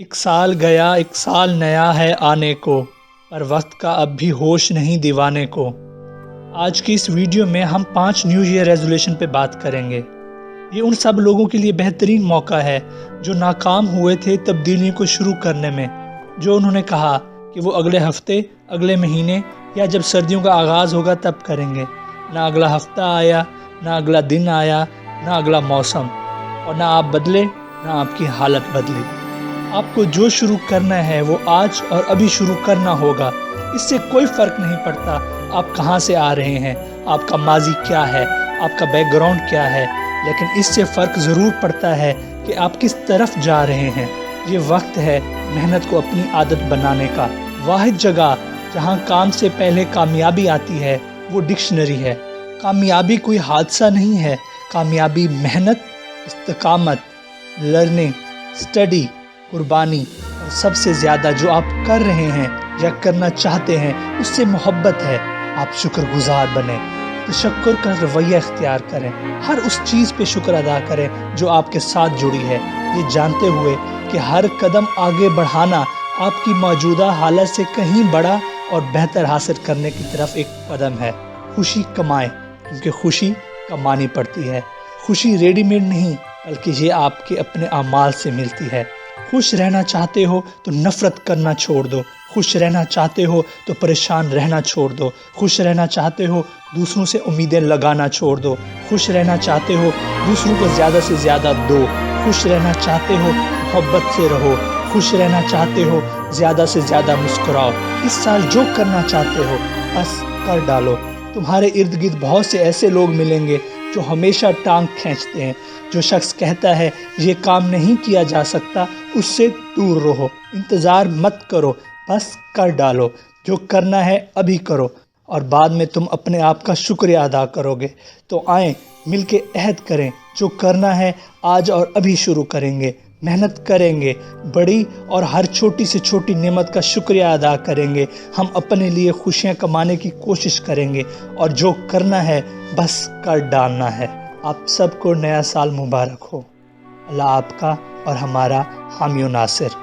ایک سال گیا ایک سال نیا ہے آنے کو، پر وقت کا اب بھی ہوش نہیں دیوانے کو۔ آج کی اس ویڈیو میں ہم 5 نیو ایئر ریزولوشن پہ بات کریں گے۔ یہ ان سب لوگوں کے لیے بہترین موقع ہے جو ناکام ہوئے تھے تبدیلی کو شروع کرنے میں، جو انہوں نے کہا کہ وہ اگلے ہفتے، اگلے مہینے یا جب سردیوں کا آغاز ہوگا تب کریں گے۔ نہ اگلا ہفتہ آیا، نہ اگلا دن آیا، نہ اگلا موسم، اور نہ آپ بدلے، نہ آپ کی حالت بدلی۔ آپ کو جو شروع کرنا ہے وہ آج اور ابھی شروع کرنا ہوگا۔ اس سے کوئی فرق نہیں پڑتا آپ کہاں سے آ رہے ہیں، آپ کا ماضی کیا ہے، آپ کا بیک گراؤنڈ کیا ہے، لیکن اس سے فرق ضرور پڑتا ہے کہ آپ کس طرف جا رہے ہیں۔ یہ وقت ہے محنت کو اپنی عادت بنانے کا۔ واحد جگہ جہاں کام سے پہلے کامیابی آتی ہے وہ ڈکشنری ہے۔ کامیابی کوئی حادثہ نہیں ہے، کامیابی محنت، استقامت، لرننگ، اسٹڈی، قربانی، اور سب سے زیادہ جو آپ کر رہے ہیں یا کرنا چاہتے ہیں اس سے محبت ہے۔ آپ شکر گزار بنیں، تشکر کا رویہ اختیار کریں، ہر اس چیز پہ شکر ادا کریں جو آپ کے ساتھ جڑی ہے، یہ جانتے ہوئے کہ ہر قدم آگے بڑھانا آپ کی موجودہ حالت سے کہیں بڑا اور بہتر حاصل کرنے کی طرف ایک قدم ہے۔ خوشی کمائیں، کیونکہ خوشی کمانی پڑتی ہے۔ خوشی ریڈی میڈ نہیں بلکہ یہ آپ کے اپنے اعمال سے ملتی ہے۔ خوش رہنا چاہتے ہو تو نفرت کرنا چھوڑ دو، خوش رہنا چاہتے ہو تو پریشان رہنا چھوڑ دو، خوش رہنا چاہتے ہو دوسروں سے امیدیں لگانا چھوڑ دو، خوش رہنا چاہتے ہو دوسروں کو زیادہ سے زیادہ دو، خوش رہنا چاہتے ہو محبت سے رہو، خوش رہنا چاہتے ہو زیادہ سے زیادہ مسکراؤ۔ اس سال جو کرنا چاہتے ہو بس کر ڈالو۔ تمہارے ارد گرد بہت سے ایسے لوگ ملیں گے جو ہمیشہ ٹانگ کھینچتے ہیں۔ جو شخص کہتا ہے یہ کام نہیں کیا جا سکتا اس سے دور رہو، انتظار مت کرو، بس کر ڈالو۔ جو کرنا ہے ابھی کرو اور بعد میں تم اپنے آپ کا شکریہ ادا کرو گے۔ تو آئیں مل کے عہد کریں، جو کرنا ہے آج اور ابھی شروع کریں گے، محنت کریں گے، بڑی اور ہر چھوٹی سے چھوٹی نعمت کا شکریہ ادا کریں گے۔ ہم اپنے لیے خوشیاں کمانے کی کوشش کریں گے اور جو کرنا ہے بس کر ڈالنا ہے۔ آپ سب کو نیا سال مبارک ہو۔ اللہ آپ کا اور ہمارا حامی و ناصر۔